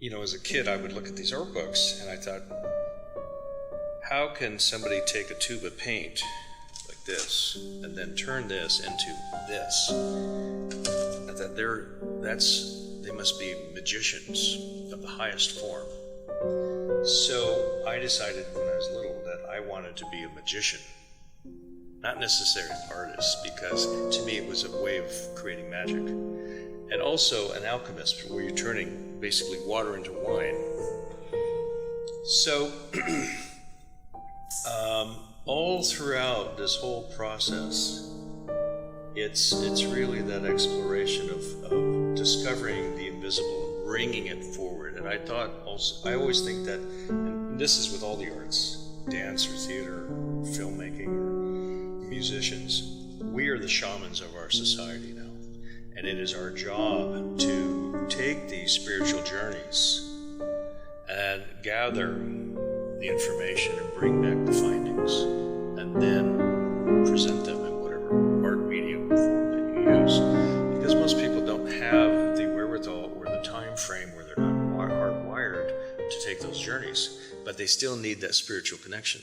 as a kid, I would look at these art books and I thought, how can somebody take a tube of paint like this and then turn this into this? I thought they must be magicians of the highest form. So I decided when I was little that I wanted to be a magician, not necessarily an artist, because to me it was a way of creating magic. And also an alchemist, where you're turning basically water into wine. So all throughout this whole process, it's really that exploration of discovering the invisible and bringing it forward. And I always think that, and this is with all the arts, dance or theater, or filmmaking or musicians, we are the shamans of our society now. And it is our job to take these spiritual journeys and gather the information and bring back the findings, and then present them in whatever art medium form that you use. Because most people don't have the wherewithal or the time frame where they're not hardwired to take those journeys, but they still need that spiritual connection.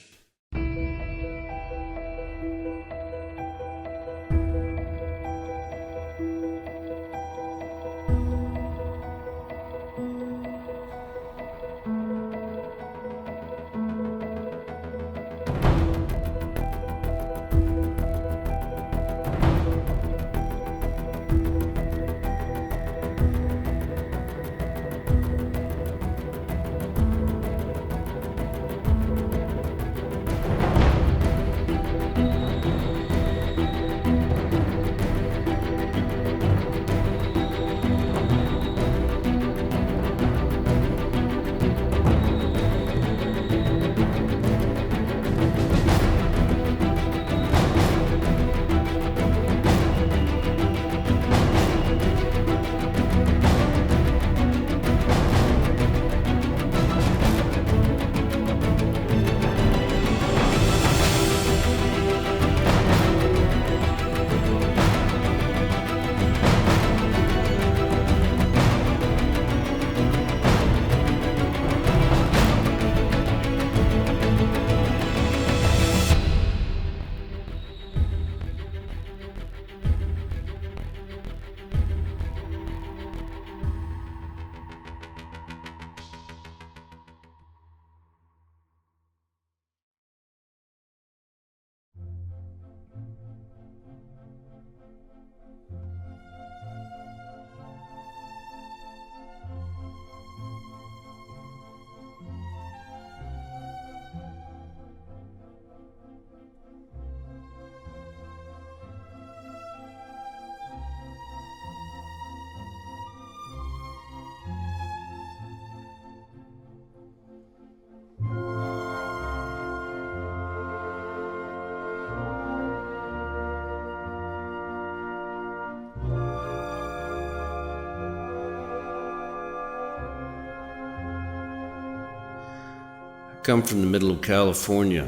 Come from the middle of California.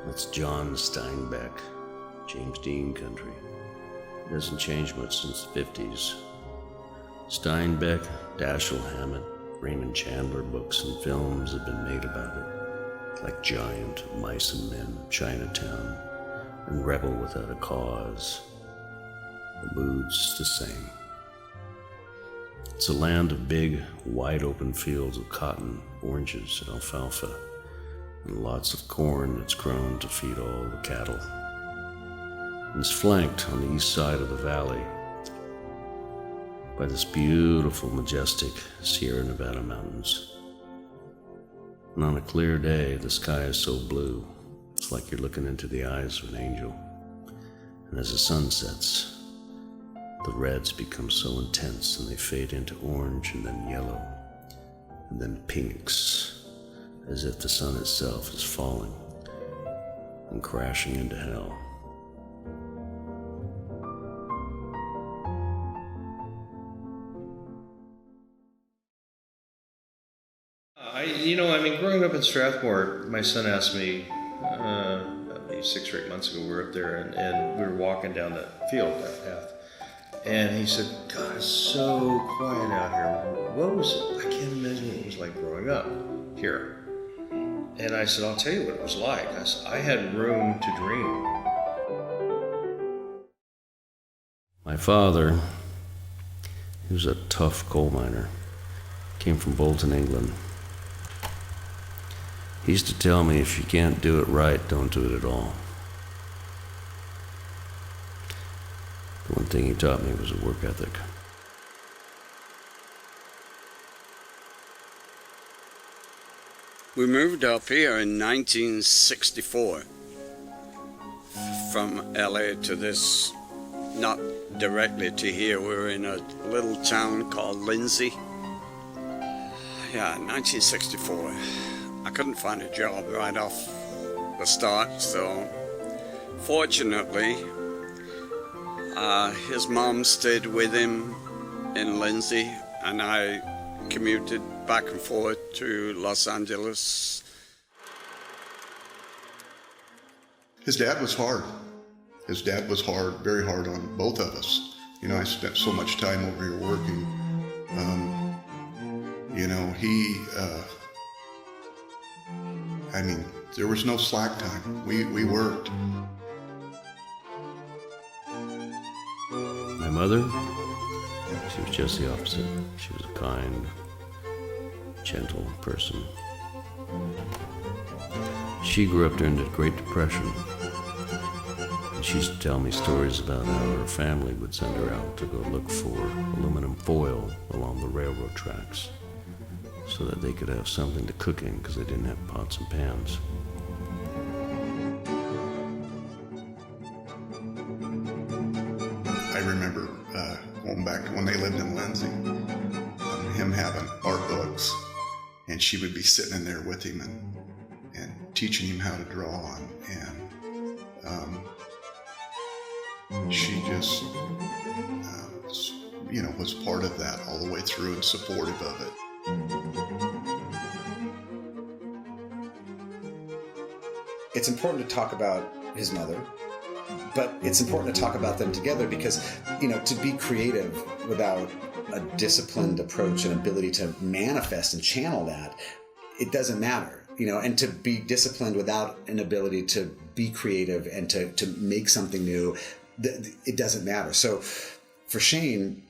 That's John Steinbeck, James Dean country. It hasn't changed much since the 50s. Steinbeck, Dashiell Hammett, Raymond Chandler books and films have been made about it, like Giant, Mice and Men, Chinatown, and Rebel Without a Cause. The mood's the same. It's a land of big, wide-open fields of cotton, oranges, and alfalfa, and lots of corn that's grown to feed all the cattle. And it's flanked on the east side of the valley by this beautiful, majestic Sierra Nevada mountains. And on a clear day, the sky is so blue, it's like you're looking into the eyes of an angel. And as the sun sets, the reds become so intense and they fade into orange and then yellow and then pinks, as if the sun itself is falling and crashing into hell. Growing up in Strathmore, my son asked me, maybe 6 or 8 months ago, we were up there and we were walking down that field, that path. And he said, God, it's so quiet out here. What was it? I can't imagine what it was growing up here. And I said, I'll tell you what it was like. I said, I had room to dream. My father, he was a tough coal miner, came from Bolton, England. He used to tell me, if you can't do it right, don't do it at all. The one thing he taught me was a work ethic. We moved up here in 1964 from LA to this, not directly to here. We were in a little town called Lindsay. Yeah, 1964. I couldn't find a job right off the start, so fortunately, his mom stayed with him in Lindsay, and I commuted back and forth to Los Angeles. His dad was hard. His dad was hard, very hard on both of us. You know, I spent so much time over here working. There was no slack time. We worked. My mother, she was just the opposite. She was a kind, gentle person. She grew up during the Great Depression. And she used to tell me stories about how her family would send her out to go look for aluminum foil along the railroad tracks so that they could have something to cook in because they didn't have pots and pans. I remember going back to when they lived in Lindsay, him having art books, and she would be sitting in there with him and teaching him how to draw, and she just, was part of that all the way through and supportive of it. It's important to talk about his mother, but it's important to talk about them together because, to be creative without a disciplined approach and ability to manifest and channel that, it doesn't matter, and to be disciplined without an ability to be creative and to make something new, it doesn't matter. So for Shane,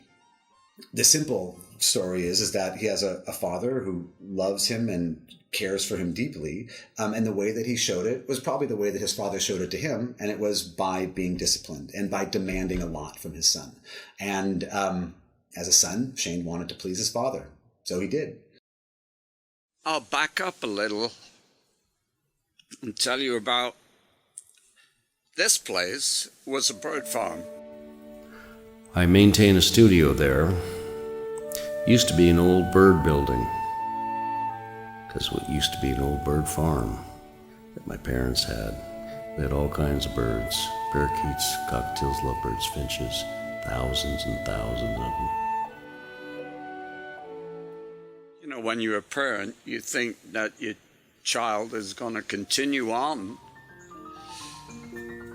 the simple story is that he has a father who loves him and cares for him deeply. And the way that he showed it was probably the way that his father showed it to him. And it was by being disciplined and by demanding a lot from his son. And as a son, Shane wanted to please his father. So he did. I'll back up a little and tell you about this place was a bird farm. I maintain a studio there. Used to be an old bird building. Because what used to be an old bird farm that my parents had. We had all kinds of birds, parakeets, cockatiels, lovebirds, finches, thousands and thousands of them. When you're a parent, you think that your child is going to continue on.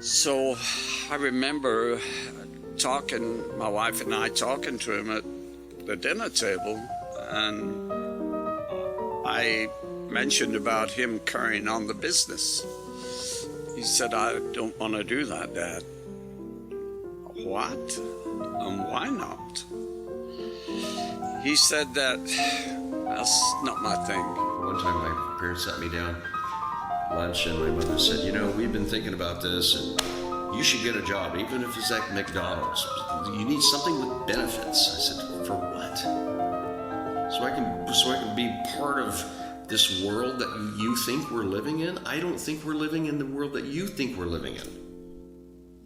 So I remember my wife and I talking to him at the dinner table, and I mentioned about him carrying on the business. He said, I don't want to do that, Dad. What? And why not? He said that's not my thing. One time my parents sat me down at lunch and my mother said, we've been thinking about this and you should get a job, even if it's at McDonald's. You need something with benefits. I said, for what? So I can be part of this world that you think we're living in? I don't think we're living in the world that you think we're living in.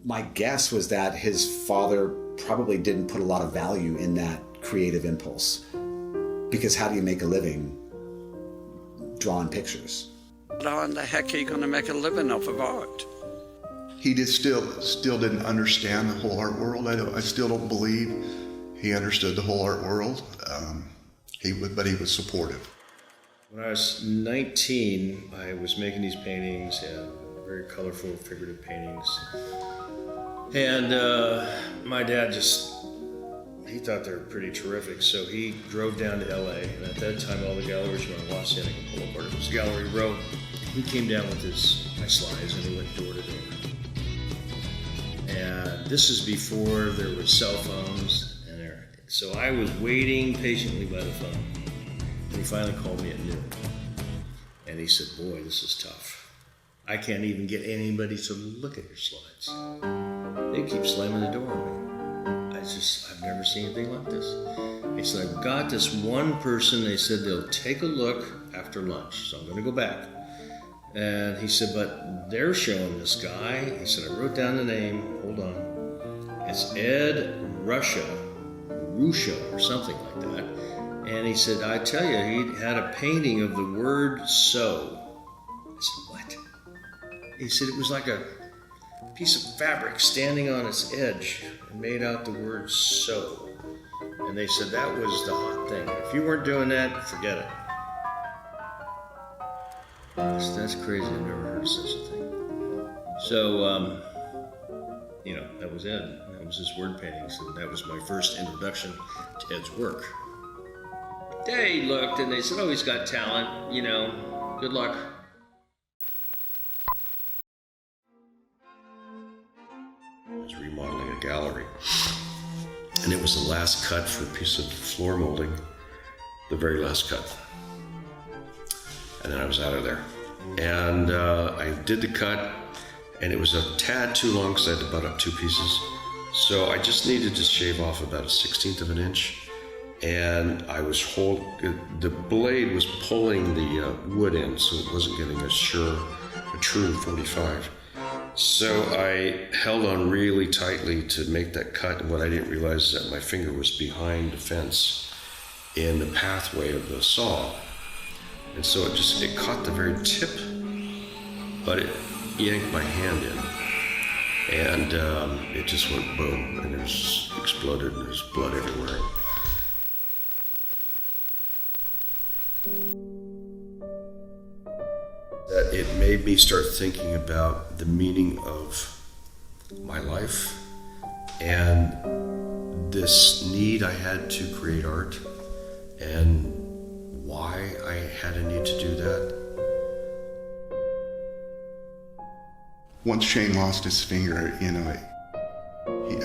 My guess was that his father probably didn't put a lot of value in that creative impulse. Because how do you make a living drawing pictures? How in the heck are you going to make a living off of art? He just still didn't understand the whole art world. I still don't believe he understood the whole art world. But he was supportive. When I was 19, I was making these paintings, very colorful, figurative paintings. And my dad he he thought they were pretty terrific. So he drove down to LA, and at that time all the galleries were on Los Angeles Boulevard. It was Gallery Row. He came down with my slides, and he went door to door. And this is before there were cell phones and everything. So I was waiting patiently by the phone. And he finally called me at noon. And he said, boy, this is tough. I can't even get anybody to look at your slides. They keep slamming the door on me. I've never seen anything like this. He said, I've got this one person, they said they'll take a look after lunch. So I'm going to go back. And he said, but they're showing this guy. He said, I wrote down the name. Hold on. It's Ed Ruscha or something like that. And he said, I tell you, he had a painting of the word so. I said, what? He said, it was like a piece of fabric standing on its edge and made out the word so. And they said that was the hot thing. If you weren't doing that, forget it. That's crazy. I've never heard of such a thing. So, that was Ed. That was his word paintings, and that was my first introduction to Ed's work. They looked and they said, oh, he's got talent, good luck. I was remodeling a gallery, and it was the last cut for a piece of floor molding, the very last cut. And then I was out of there. And I did the cut, and it was a tad too long because I had to butt up two pieces. So I just needed to shave off about a 1/16 of an inch. And I was the blade was pulling the wood in, so it wasn't getting a true 45. So I held on really tightly to make that cut, and what I didn't realize is that my finger was behind the fence in the pathway of the saw. And so it caught the very tip, but it yanked my hand in. And it just went boom, and it just exploded, and there's blood everywhere. That it made me start thinking about the meaning of my life and this need I had to create art and why I had a need to do that. Once Shane lost his finger,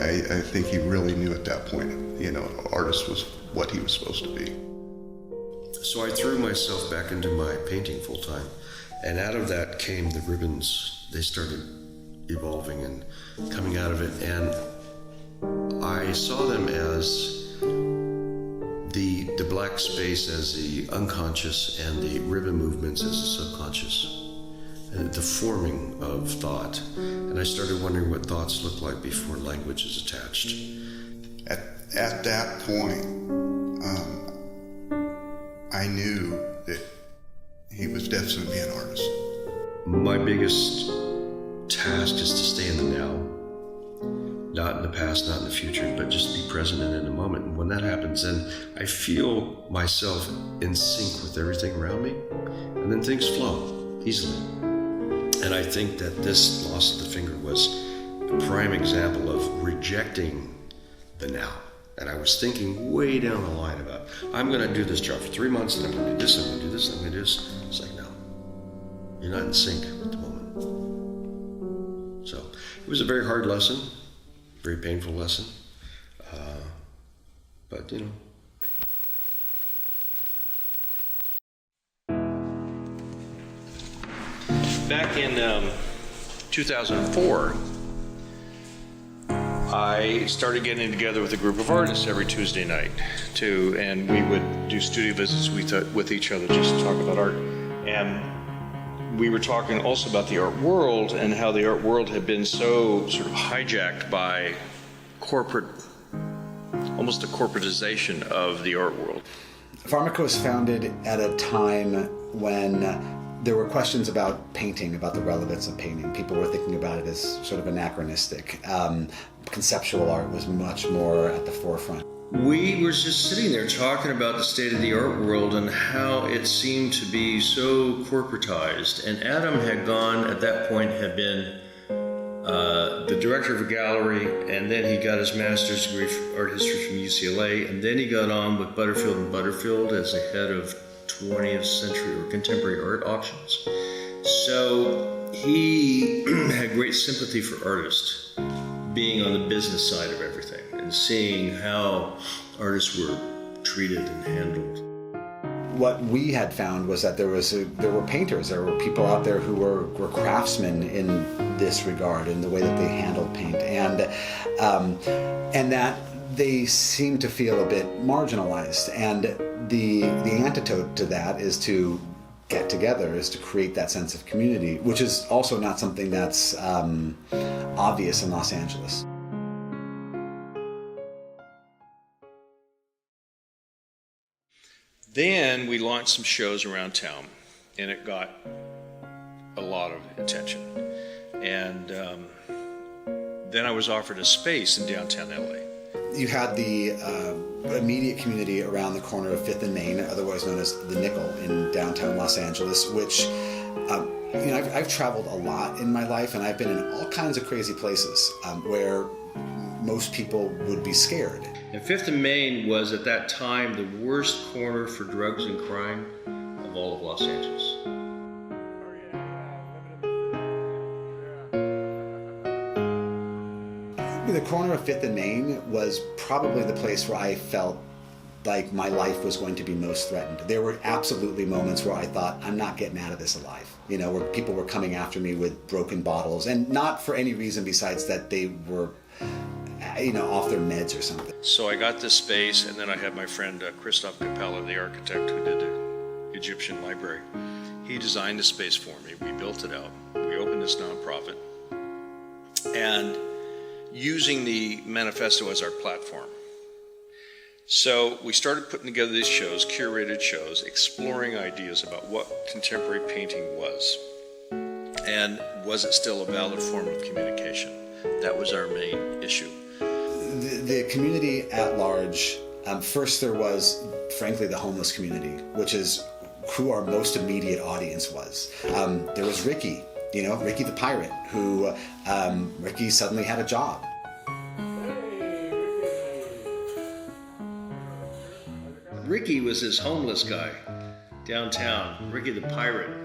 I think he really knew at that point, an artist was what he was supposed to be. So I threw myself back into my painting full time, and out of that came the ribbons. They started evolving and coming out of it, and I saw them as the black space as the unconscious and the ribbon movements as the subconscious, and the forming of thought. And I started wondering what thoughts look like before language is attached. At that point, I knew that he was destined to be an artist. My biggest task is to stay in the now, not in the past, not in the future, but just be present and in the moment. And when that happens, then I feel myself in sync with everything around me, and then things flow easily. And I think that this loss of the finger was a prime example of rejecting the now. And I was thinking way down the line about, I'm going to do this job for 3 months, and I'm going to do this, I'm going to do this, I'm going to do this. It's like, no, you're not in sync with the moment. So it was a very hard lesson, very painful lesson, but Back in 2004, I started getting together with a group of artists every Tuesday night, and we would do studio visits with each other just to talk about art. And we were talking also about the art world and how the art world had been so sort of hijacked by almost a corporatization of the art world. Pharmaca was founded at a time when there were questions about painting, about the relevance of painting. People were thinking about it as sort of anachronistic. Conceptual art was much more at the forefront. We were just sitting there talking about the state of the art world and how it seemed to be so corporatized. And Adam had been the director of a gallery, and then he got his master's degree for art history from UCLA, and then he got on with Butterfield and Butterfield as the head of 20th century or contemporary art auctions. So he had great sympathy for artists, being on the business side of everything and seeing how artists were treated and handled. What we had found was that there were painters, there were people out there who were craftsmen in this regard, in the way that they handled paint, and that they seemed to feel a bit marginalized. And the antidote to that is to get together, is to create that sense of community, which is also not something that's obvious in Los Angeles. Then we launched some shows around town, and it got a lot of attention. And then I was offered a space in downtown LA. You had the immediate community around the corner of 5th and Main, otherwise known as the Nickel, in downtown Los Angeles, which I've traveled a lot in my life, and I've been in all kinds of crazy places where most people would be scared. And 5th and Main was at that time the worst corner for drugs and crime of all of Los Angeles. The corner of 5th and Main was probably the place where I felt like my life was going to be most threatened. There were absolutely moments where I thought, I'm not getting out of this alive. Where people were coming after me with broken bottles, and not for any reason besides that they were off their meds or something. So I got this space, and then I had my friend Christoph Capella, the architect who did the Egyptian library. He designed the space for me. We built it out. We opened this nonprofit, and using the manifesto as our platform. So we started putting together these shows, curated shows, exploring ideas about what contemporary painting was, and was it still a valid form of communication? That was our main issue. The community at large, first there was, frankly, the homeless community, which is who our most immediate audience was. There was Ricky, Ricky the pirate, who Ricky suddenly had a job. Ricky was this homeless guy downtown, Ricky the pirate.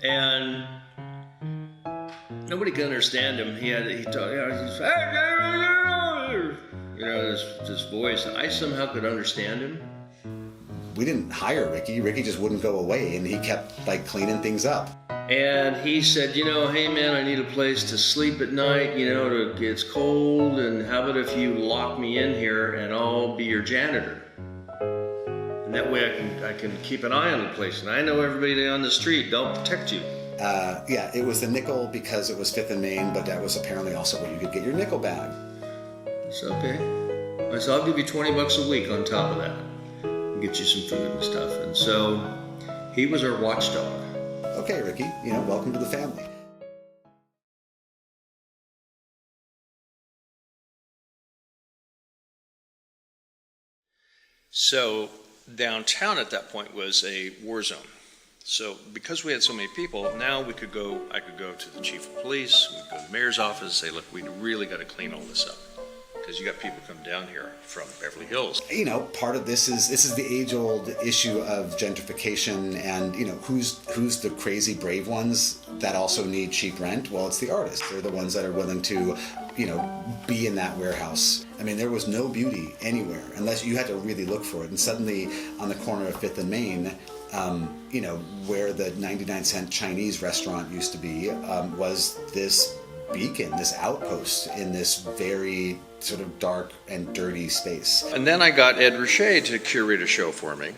And nobody could understand him. He talked, this voice. I somehow could understand him. We didn't hire Ricky. Ricky just wouldn't go away, and he kept cleaning things up. And he said, hey man, I need a place to sleep at night, it's cold, and how about if you lock me in here and I'll be your janitor? And that way I can keep an eye on the place, and I know everybody on the street, they'll protect you. Yeah, it was the Nickel because it was 5th and Main, but that was apparently also where you could get your nickel bag. It's okay. I said, I'll give you $20 a week on top of that and get you some food and stuff. And so he was our watchdog. Okay, Ricky, welcome to the family. So downtown at that point was a war zone. So because we had so many people, now I could go to the chief of police, we could go to the mayor's office and say, look, we really got to clean all this up. Because you got people coming down here from Beverly Hills. Part of this is the age-old issue of gentrification, and who's the crazy brave ones that also need cheap rent? Well, it's the artists. They're the ones that are willing to, be in that warehouse. I mean, there was no beauty anywhere unless you had to really look for it. And suddenly, on the corner of 5th and Main, where the 99-cent Chinese restaurant used to be, was this beacon, this outpost in this very sort of dark and dirty space. And then I got Ed Richet to curate a show for me,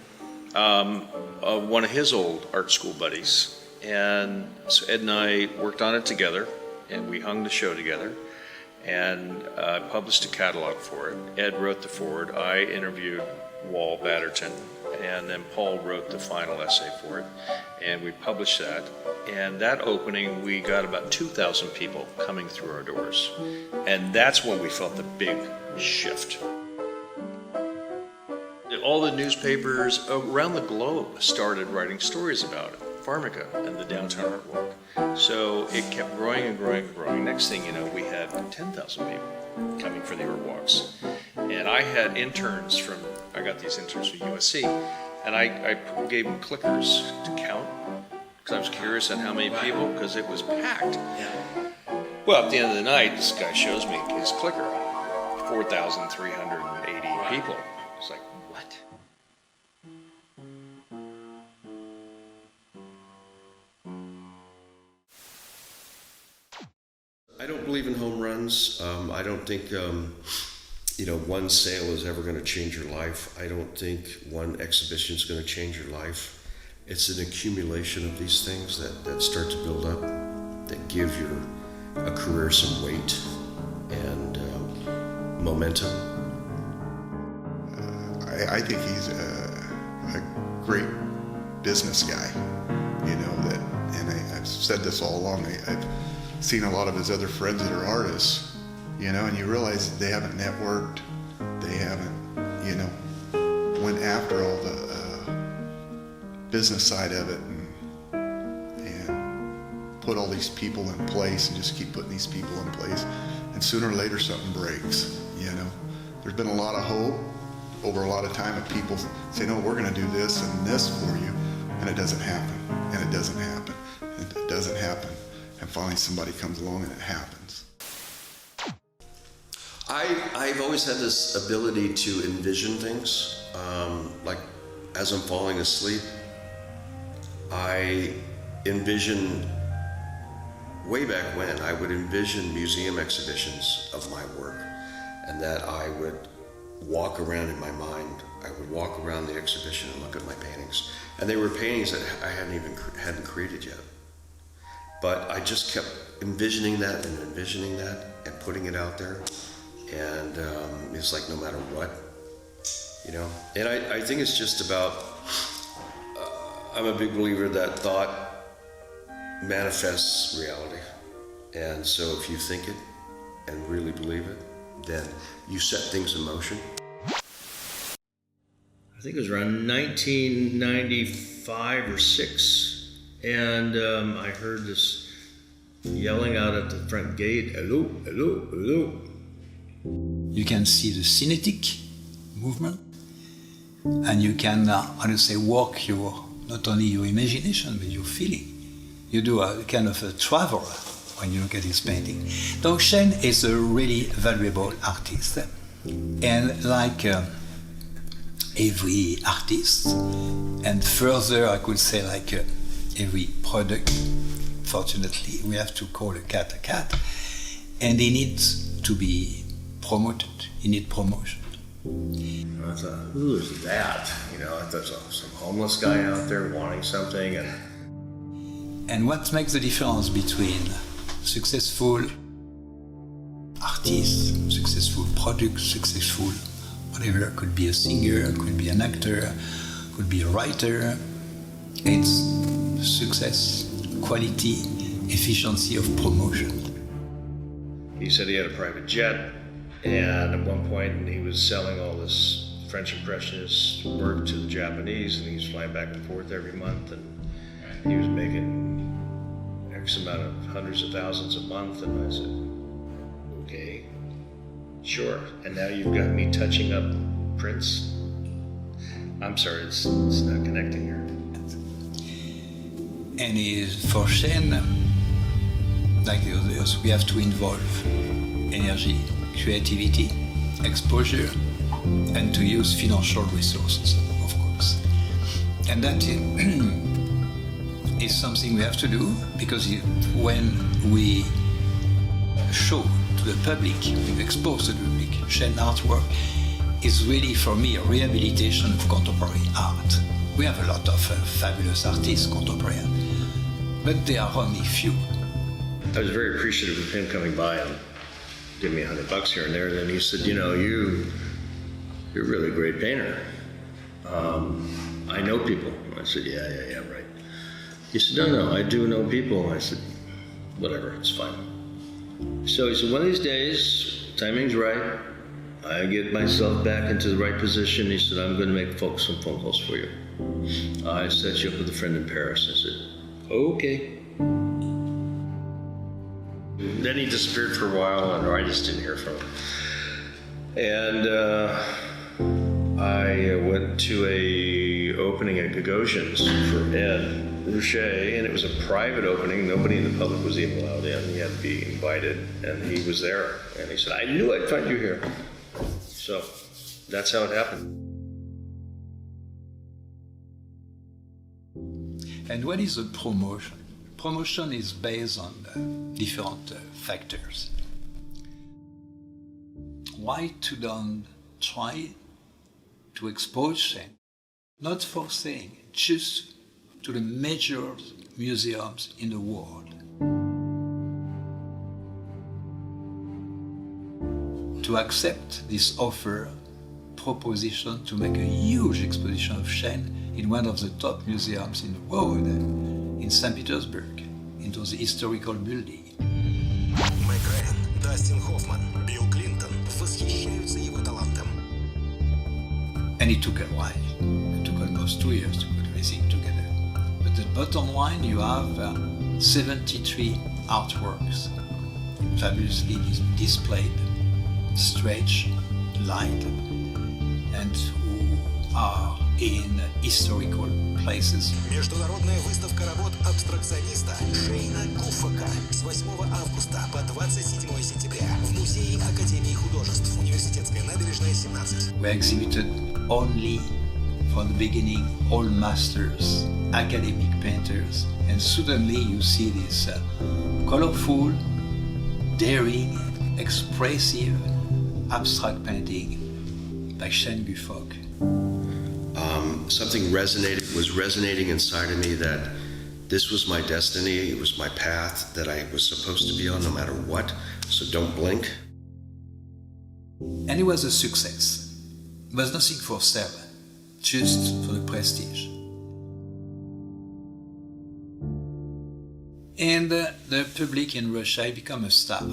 one of his old art school buddies. And so Ed and I worked on it together, and we hung the show together, and published a catalog for it. Ed wrote the foreword, I interviewed Wall Batterton, and then Paul wrote the final essay for it, and we published that. And that opening, we got about 2,000 people coming through our doors. And that's when we felt the big shift. All the newspapers around the globe started writing stories about it. Pharmaca and the Downtown Art Walk. So it kept growing and growing and growing. Next thing you know, we had 10,000 people coming for the art walks. And I had interns I got these interns from USC, and I gave them clickers to count, because I was curious on how many people, because it was packed. Well, at the end of the night, this guy shows me his clicker, 4,380 people. It's like, what? I don't believe in home runs. I don't think, one sale is ever going to change your life. I don't think one exhibition is going to change your life. It's an accumulation of these things that start to build up, that give your a career some weight and momentum. I think he's a great business guy, and I've said this all along. I've seen a lot of his other friends that are artists, and you realize they haven't networked, they haven't, went after all the business side of it and put all these people in place and just keep putting these people in place. And sooner or later something breaks, There's been a lot of hope over a lot of time of people say, no, we're going to do this and this for you, and it doesn't happen, and it doesn't happen, and it doesn't happen. And finally somebody comes along and it happens. I've always had this ability to envision things. Like as I'm falling asleep, I envision, way back when, I would envision museum exhibitions of my work, and that I would walk around in my mind. I would walk around the exhibition and look at my paintings. And they were paintings that I hadn't created yet. But I just kept envisioning that and putting it out there. And it's like no matter what, And I think it's just about, I'm a big believer that thought manifests reality. And so if you think it and really believe it, then you set things in motion. I think it was around 1995 or 6, and I heard this yelling out at the front gate, hello, hello, hello. You can see the cinetic movement, and you can, walk not only your imagination, but your feeling. You do a kind of a travel when you look at his painting. So Shane is a really valuable artist, and like every artist, and further I could say like every product, fortunately we have to call a cat, and he needs to be promoted, he needs promotion. I thought, who is that? I thought there's some homeless guy out there wanting something. And what makes the difference between successful artists, successful products, successful whatever, could be a singer, could be an actor, could be a writer, it's success, quality, efficiency of promotion. He said he had a private jet, and at one point he was selling all this French Impressionist work to the Japanese, and he was flying back and forth every month, and he was making X amount of hundreds of thousands a month. And I said, okay, sure. And now you've got me touching up prints? I'm sorry, it's not connecting here. And for Shane, like the others, we have to involve energy, creativity, exposure, and to use financial resources, of course. And that is something we have to do, because when we show to the public, we expose to the public Shane artwork, is really, for me, a rehabilitation of contemporary art. We have a lot of fabulous artists, contemporary, but there are only few. I was very appreciative of him coming by and giving me $100 here and there. And then he said, you're really a great painter. I know people. I said, yeah, right. He said, no, I do know people. I said, whatever, it's fine. So he said, one of these days, timing's right, I get myself back into the right position. He said, I'm going to make some phone calls for you. I set you up with a friend in Paris. I said, okay. Then he disappeared for a while, and I just didn't hear from him. And I went to a opening at Gagosian's for Ed Rouchet, and it was a private opening. Nobody in the public was even allowed in. You had to be invited, and he was there. And he said, I knew I'd find you here. So that's how it happened. And what is a promotion? Promotion is based on different factors. Why to don't try to expose Shane? Not for saying, just to the major museums in the world. To accept this offer, proposition to make a huge exposition of Shane in one of the top museums in the world, in St. Petersburg, in those historical buildings. Мэг Райан, Дастин Хоффман, Билл Клинтон восхищаются его талантом. And it took a while. It took almost 2 years to put everything together. But the bottom line, you have 73 artworks, fabulously displayed, stretched, light, and who are in historical places. Международная выставка работ абстракциониста Шейна Гуффога с 8 августа по 27 сентября в Музее Академии художеств, Университетская набережная, 17. Were exhibited only from the beginning, all masters, academic painters, and suddenly you see this colorful, daring, expressive, abstract painting by Shane Guffogg. Something was resonating inside of me that this was my destiny, it was my path that I was supposed to be on no matter what, so don't blink. And it was a success. It was nothing for sale, just for the prestige. And the public in Russia became a star.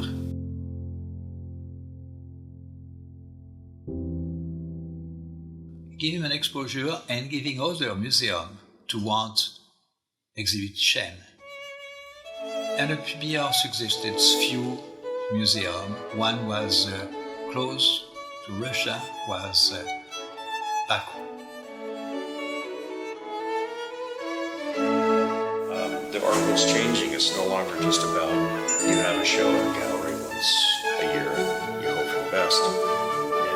Give him an exposure and giving other museums to want exhibit Shane. And a PBR suggested few museums. One was close to Russia, was Baku. The art was changing. It's no longer just about you have a show in a gallery once a year. You hope for the best.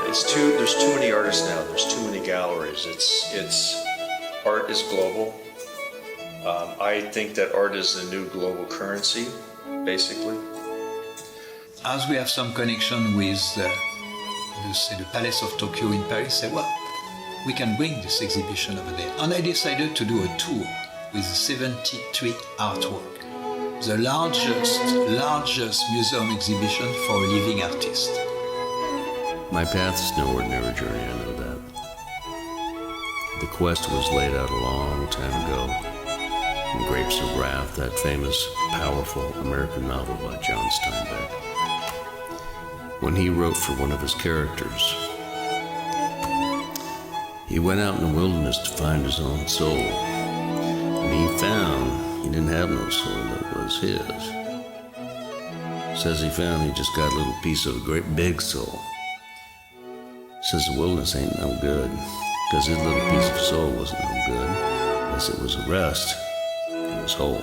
There's too many artists now. There's too many galleries. It's art is global. I think that art is the new global currency, basically. As we have some connection with the Palace of Tokyo in Paris, say, well, we can bring this exhibition over there. And I decided to do a tour with 73 artwork, the largest museum exhibition for a living artist. My path is no ordinary journey, I know that. The quest was laid out a long time ago in Grapes of Wrath, that famous, powerful American novel by John Steinbeck. When he wrote for one of his characters, he went out in the wilderness to find his own soul. And he found he didn't have no soul that was his. Says he found he just got a little piece of a great big soul. Says the wilderness ain't no good, because his little piece of soul wasn't no good. Unless it was a rest, it was whole.